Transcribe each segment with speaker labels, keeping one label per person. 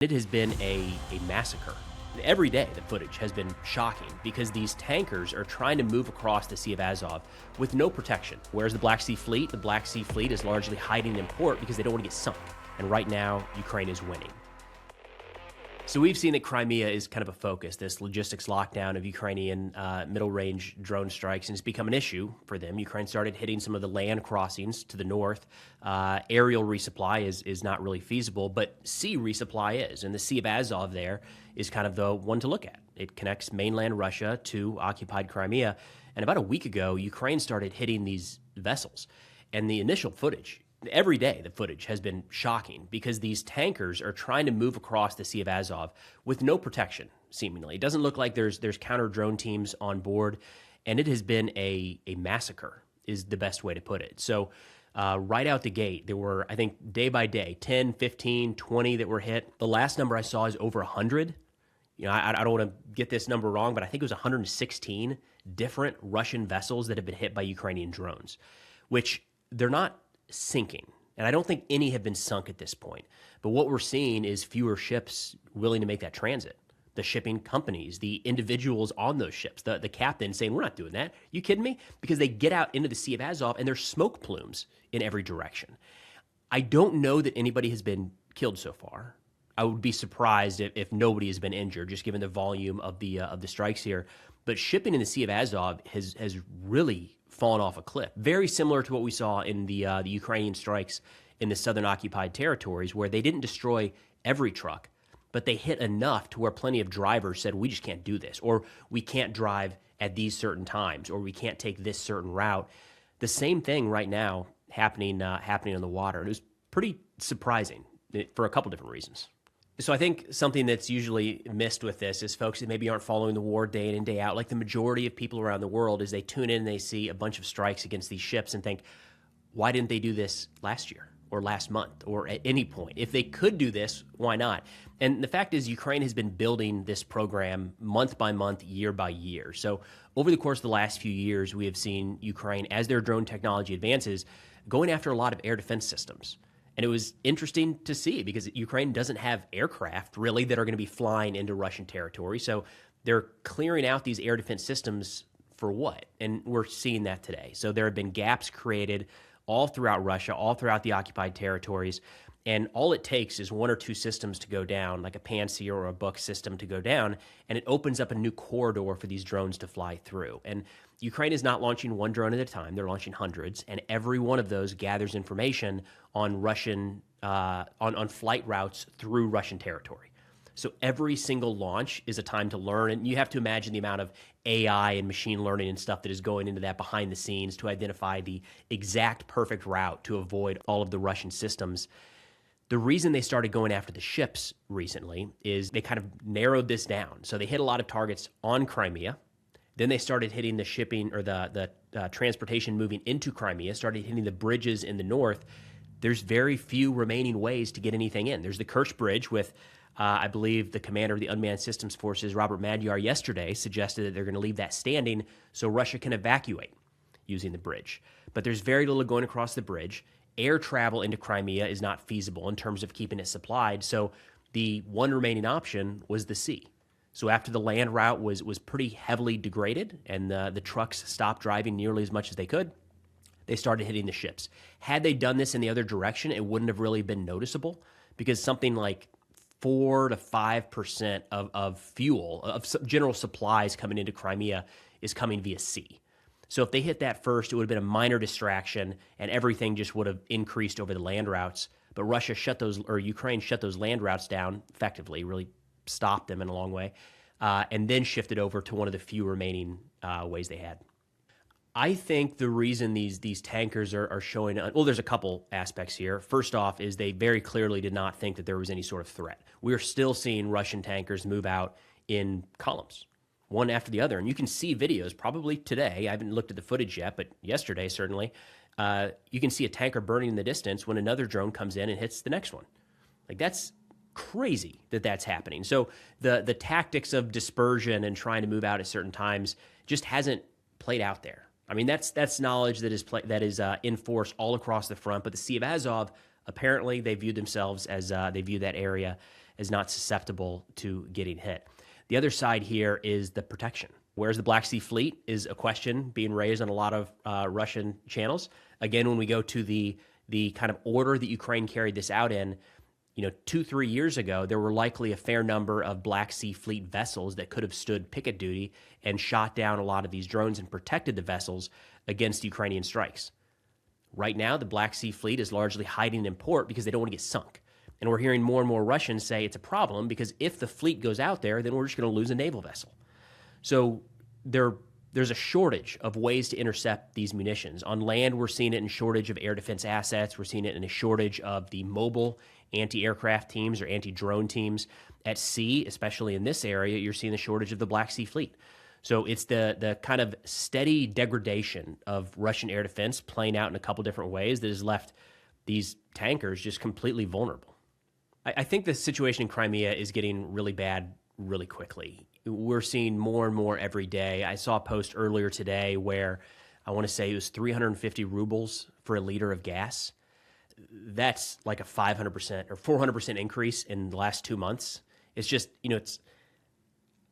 Speaker 1: It has been a massacre. Every day, the footage has been shocking because these tankers are trying to move across the Sea of Azov with no protection. Where's the Black Sea Fleet? The Black Sea Fleet is largely hiding in port because they don't want to get sunk. And right now, Ukraine is winning. So we've seen that Crimea is kind of a focus, this logistics lockdown of Ukrainian middle-range drone strikes, and it's become an issue for them. Ukraine started hitting some of the land crossings to the north. Aerial resupply is not really feasible, but sea resupply is, and the Sea of Azov there is kind of the one to look at. It connects mainland Russia to occupied Crimea, and about a week ago, Ukraine started hitting these vessels, and the initial footage, every day, the footage has been shocking because these tankers are trying to move across the Sea of Azov with no protection, seemingly. It doesn't look like there's counter drone teams on board, and it has been a massacre, is the best way to put it. So right out the gate, there were, I think, day by day, 10, 15, 20 that were hit. The last number I saw is over 100. You know, I don't want to get this number wrong, but I think it was 116 different Russian vessels that have been hit by Ukrainian drones, which they're not sinking. And I don't think any have been sunk at this point. But what we're seeing is fewer ships willing to make that transit. The shipping companies, the individuals on those ships, the captain saying, we're not doing that. You kidding me? Because they get out into the Sea of Azov and there's smoke plumes in every direction. I don't know that anybody has been killed so far. I would be surprised if nobody has been injured, just given the volume of the strikes here. But shipping in the Sea of Azov has really fallen off a cliff. Very similar to what we saw in the Ukrainian strikes in the southern occupied territories, where they didn't destroy every truck, but they hit enough to where plenty of drivers said, we just can't do this, or we can't drive at these certain times, or we can't take this certain route. The same thing right now happening on the water. And it was pretty surprising for a couple different reasons. So I think something that's usually missed with this is folks that maybe aren't following the war day in and day out, like the majority of people around the world, is they tune in and they see a bunch of strikes against these ships and think, why didn't they do this last year or last month or at any point? If they could do this, why not? And the fact is, Ukraine has been building this program month by month, year by year. So over the course of the last few years, we have seen Ukraine, as their drone technology advances, going after a lot of air defense systems. And it was interesting to see because Ukraine doesn't have aircraft, really, that are going to be flying into Russian territory. So they're clearing out these air defense systems for what? And we're seeing that today. So there have been gaps created all throughout Russia, all throughout the occupied territories. And all it takes is one or two systems to go down, like a Pantsir or a Buk system to go down, and it opens up a new corridor for these drones to fly through. And Ukraine is not launching one drone at a time. They're launching hundreds, and every one of those gathers information on Russian on flight routes through Russian territory. So every single launch is a time to learn, and you have to imagine the amount of AI and machine learning and stuff that is going into that behind the scenes to identify the exact perfect route to avoid all of the Russian systems. The reason they started going after the ships recently is they kind of narrowed this down. So they hit a lot of targets on Crimea. Then they started hitting the shipping or the transportation moving into Crimea, started hitting the bridges in the north. There's very few remaining ways to get anything in. There's the Kerch Bridge with, I believe, the commander of the Unmanned Systems Forces, Robert Madyar, yesterday suggested that they're going to leave that standing so Russia can evacuate using the bridge. But there's very little going across the bridge. Air travel into Crimea is not feasible in terms of keeping it supplied. So the one remaining option was the sea. So after the land route was pretty heavily degraded and the trucks stopped driving nearly as much as they could, they started hitting the ships. Had they done this in the other direction, it wouldn't have really been noticeable because something like 4 to 5% of fuel, of general supplies coming into Crimea is coming via sea. So if they hit that first, it would have been a minor distraction and everything just would have increased over the land routes. But Ukraine shut those land routes down effectively, really stopped them in a long way, and then shifted over to one of the few remaining ways they had. I think the reason these tankers are showing, well, there's a couple aspects here. First off is they very clearly did not think that there was any sort of threat. We're still seeing Russian tankers move out in columns, one after the other. And you can see videos probably today. I haven't looked at the footage yet, but yesterday certainly. You can see a tanker burning in the distance when another drone comes in and hits the next one. Like, that's crazy that that's happening. So the tactics of dispersion and trying to move out at certain times just hasn't played out there. I mean, that's knowledge that is in force all across the front. But the Sea of Azov, apparently they view themselves as they view that area is not susceptible to getting hit. The other side here is the protection. Where's the Black Sea Fleet is a question being raised on a lot of Russian channels. Again, when we go to the kind of order that Ukraine carried this out in, 2-3 years ago, there were likely a fair number of Black Sea Fleet vessels that could have stood picket duty and shot down a lot of these drones and protected the vessels against Ukrainian strikes. Right now, the Black Sea Fleet is largely hiding in port because they don't want to get sunk. And we're hearing more and more Russians say it's a problem because if the fleet goes out there, then we're just going to lose a naval vessel. So there's a shortage of ways to intercept these munitions. On land, we're seeing it in shortage of air defense assets. We're seeing it in a shortage of the mobile anti-aircraft teams or anti-drone teams. At sea, especially in this area, you're seeing the shortage of the Black Sea Fleet. So it's the kind of steady degradation of Russian air defense playing out in a couple different ways that has left these tankers just completely vulnerable. I think the situation in Crimea is getting really bad really quickly. We're seeing more and more every day. I saw a post earlier today where I want to say it was 350 rubles for a liter of gas. That's like a 500% or 400% increase in the last 2 months. It's just,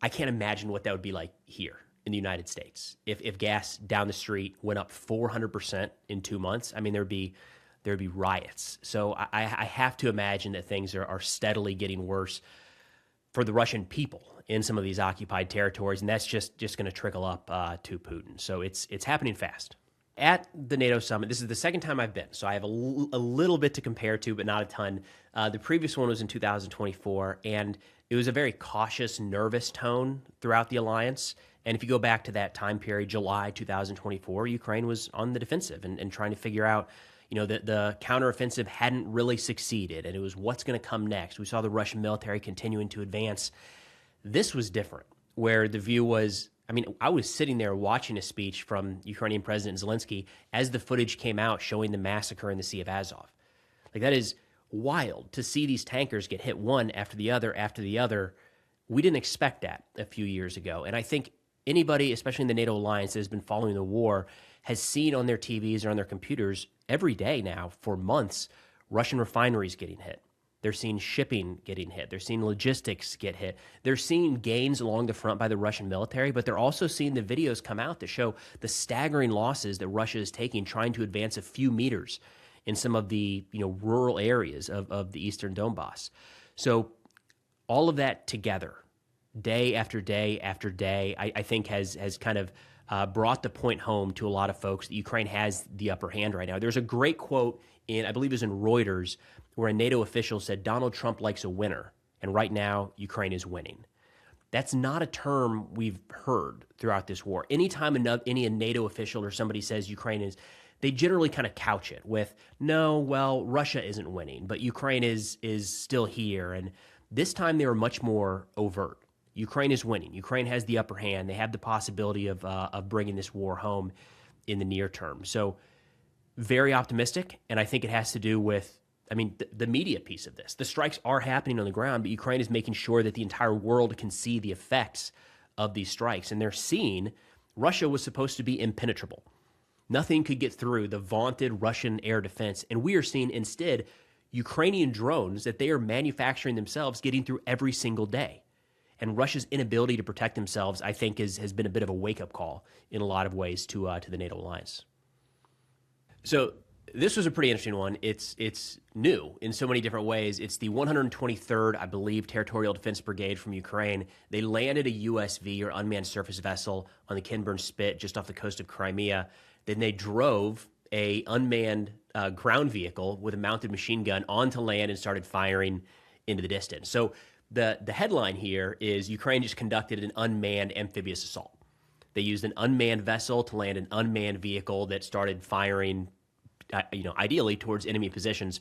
Speaker 1: I can't imagine what that would be like here in the United States. If gas down the street went up 400% in 2 months, I mean, there'd be riots. So I have to imagine that things are steadily getting worse for the Russian people in some of these occupied territories, and that's just going to trickle up to Putin. So it's happening fast. At the NATO summit, this is the second time I've been, so I have a little bit to compare to, but not a ton. The previous one was in 2024, and it was a very cautious, nervous tone throughout the alliance. And if you go back to that time period, July 2024, Ukraine was on the defensive and trying to figure out, the counteroffensive hadn't really succeeded, and it was what's going to come next. We saw the Russian military continuing to advance. This was different, where the view was, I was sitting there watching a speech from Ukrainian President Zelensky as the footage came out showing the massacre in the Sea of Azov. Like, that is wild to see these tankers get hit one after the other after the other. We didn't expect that a few years ago. And I think anybody, especially in the NATO alliance that has been following the war, has seen on their TVs or on their computers every day now for months Russian refineries getting hit. They're seeing shipping getting hit. They're seeing logistics get hit. They're seeing gains along the front by the Russian military, but they're also seeing the videos come out that show the staggering losses that Russia is taking trying to advance a few meters in some of the rural areas of the eastern Donbass. So all of that together, day after day after day, I think has kind of brought the point home to a lot of folks that Ukraine has the upper hand right now. There's a great quote I believe it was in Reuters, where a NATO official said, Donald Trump likes a winner, and right now, Ukraine is winning. That's not a term we've heard throughout this war. Anytime any NATO official or somebody says Ukraine is, they generally kind of couch it with, no, well, Russia isn't winning, but Ukraine is still here. And this time they were much more overt. Ukraine is winning. Ukraine has the upper hand. They have the possibility of bringing this war home in the near term. So very optimistic, and I think it has to do with, the media piece of this. The strikes are happening on the ground, but Ukraine is making sure that the entire world can see the effects of these strikes. And they're seeing Russia was supposed to be impenetrable. Nothing could get through the vaunted Russian air defense. And we are seeing instead Ukrainian drones that they are manufacturing themselves getting through every single day. And Russia's inability to protect themselves, I think, has been a bit of a wake-up call in a lot of ways to the NATO alliance. So this was a pretty interesting one. It's new in so many different ways. It's the 123rd, I believe, Territorial Defense Brigade from Ukraine. They landed a USV, or unmanned surface vessel, on the Kinburn Spit just off the coast of Crimea. Then they drove a unmanned ground vehicle with a mounted machine gun onto land and started firing into the distance. So the headline here is Ukraine just conducted an unmanned amphibious assault. They used an unmanned vessel to land an unmanned vehicle that started firing, ideally towards enemy positions.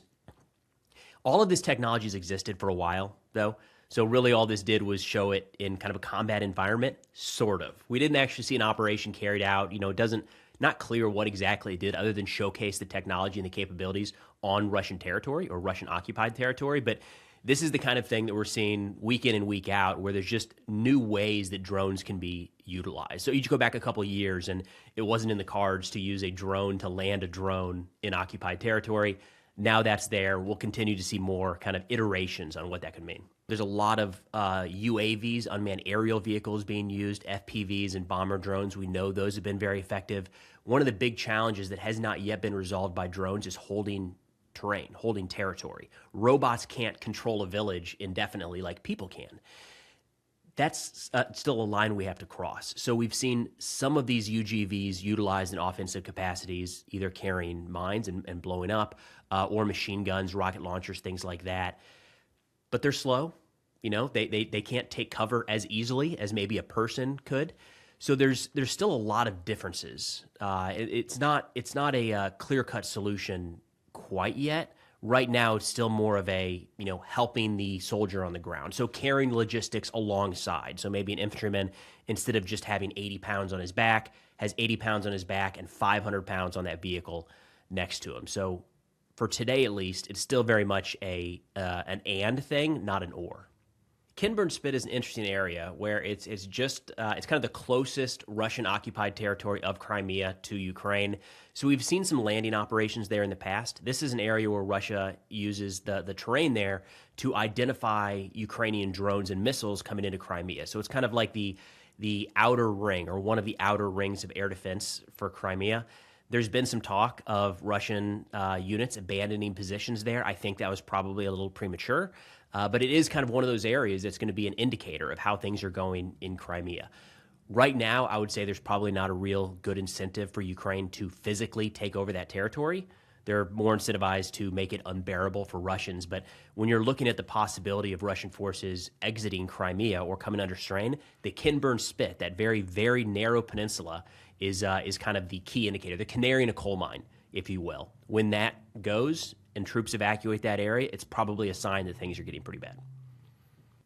Speaker 1: All of this technology has existed for a while, though. So really all this did was show it in kind of a combat environment, sort of. We didn't actually see an operation carried out. It not clear what exactly it did other than showcase the technology and the capabilities on Russian territory or Russian occupied territory. But this is the kind of thing that we're seeing week in and week out, where there's just new ways that drones can be utilized. So you go back a couple of years and it wasn't in the cards to use a drone to land a drone in occupied territory. Now that's there. We'll continue to see more kind of iterations on what that could mean. There's a lot of UAVs, unmanned aerial vehicles being used, FPVs and bomber drones. We know those have been very effective. One of the big challenges that has not yet been resolved by drones is holding terrain, holding territory. Robots can't control a village indefinitely like people can. That's still a line we have to cross. So we've seen some of these UGVs utilized in offensive capacities, either carrying mines and blowing up, or machine guns, rocket launchers, things like that. But they're slow. You know, they can't take cover as easily as maybe a person could. So there's still a lot of differences. It's not a clear-cut solution quite yet. Right now, it's still more of a, helping the soldier on the ground. So carrying logistics alongside. So maybe an infantryman, instead of just having 80 pounds on his back, has 80 pounds on his back and 500 pounds on that vehicle next to him. So for today, at least, it's still very much an and thing, not an or. Kinburn Spit is an interesting area where it's kind of the closest Russian-occupied territory of Crimea to Ukraine. So we've seen some landing operations there in the past. This is an area where Russia uses the terrain there to identify Ukrainian drones and missiles coming into Crimea. So it's kind of like the outer ring, or one of the outer rings of air defense for Crimea. There's been some talk of Russian units abandoning positions there. I think that was probably a little premature. But it is kind of one of those areas that's going to be an indicator of how things are going in Crimea. Right now, I would say there's probably not a real good incentive for Ukraine to physically take over that territory. They're more incentivized to make it unbearable for Russians. But when you're looking at the possibility of Russian forces exiting Crimea or coming under strain, the Kinburn Spit, that very, very narrow peninsula, is kind of the key indicator, the canary in a coal mine, if you will. When that goes and troops evacuate that area, it's probably a sign that things are getting pretty bad.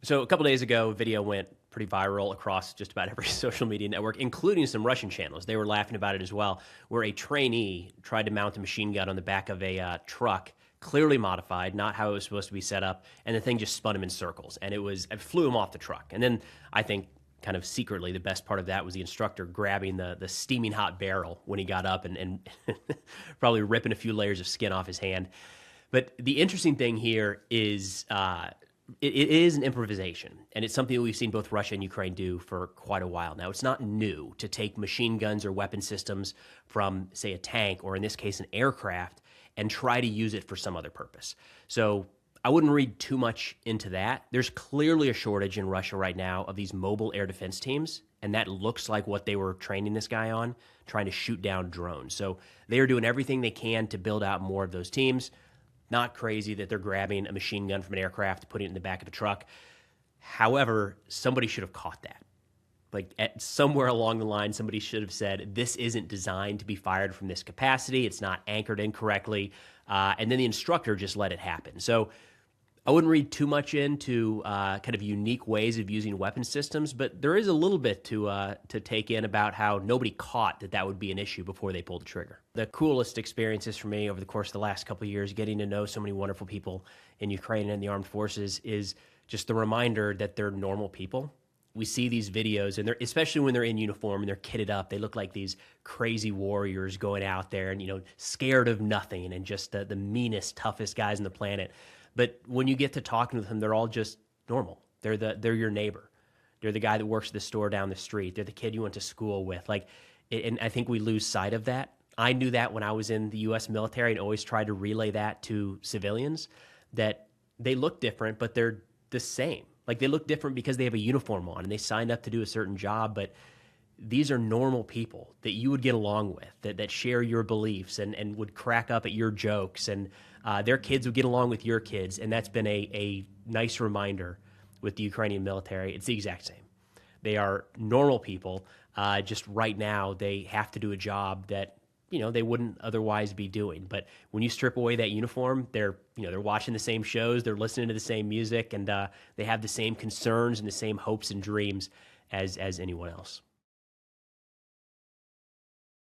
Speaker 1: So a couple days ago, a video went pretty viral across just about every social media network, including some Russian channels. They were laughing about it as well, where a trainee tried to mount a machine gun on the back of a truck, clearly modified, not how it was supposed to be set up, and the thing just spun him in circles, and it flew him off the truck. And then I think kind of secretly, the best part of that was the instructor grabbing the steaming hot barrel when he got up and probably ripping a few layers of skin off his hand. But the interesting thing here is it is an improvisation, and it's something that we've seen both Russia and Ukraine do for quite a while now. It's not new to take machine guns or weapon systems from, say, a tank, or in this case, an aircraft, and try to use it for some other purpose. So I wouldn't read too much into that. There's clearly a shortage in Russia right now of these mobile air defense teams, and that looks like what they were training this guy on, trying to shoot down drones. So they are doing everything they can to build out more of those teams. Not crazy that they're grabbing a machine gun from an aircraft, putting it in the back of a truck. However, somebody should have caught that. Like somewhere along the line, somebody should have said, this isn't designed to be fired from this capacity. It's not anchored incorrectly. And then the instructor just let it happen. So I wouldn't read too much into kind of unique ways of using weapon systems, but there is a little bit to take in about how nobody caught that would be an issue before they pulled the trigger. The coolest experiences for me over the course of the last couple of years, getting to know so many wonderful people in Ukraine and the armed forces, is just the reminder that they're normal people. We see these videos, and especially when they're in uniform and they're kitted up, they look like these crazy warriors going out there and, scared of nothing and just the meanest, toughest guys on the planet. But when you get to talking with them, they're all just normal. They're your neighbor. They're the guy that works at the store down the street. They're the kid you went to school with. And I think we lose sight of that. I knew that when I was in the U.S. military, and always tried to relay that to civilians, that they look different, but they're the same. Like, they look different because they have a uniform on and they signed up to do a certain job, but these are normal people that you would get along with, that share your beliefs and would crack up at your jokes, and their kids would get along with your kids. And that's been a nice reminder with the Ukrainian military. It's the exact same. They are normal people. Just right now, they have to do a job that they wouldn't otherwise be doing. But when you strip away that uniform, they're watching the same shows, they're listening to the same music, and they have the same concerns and the same hopes and dreams as anyone else.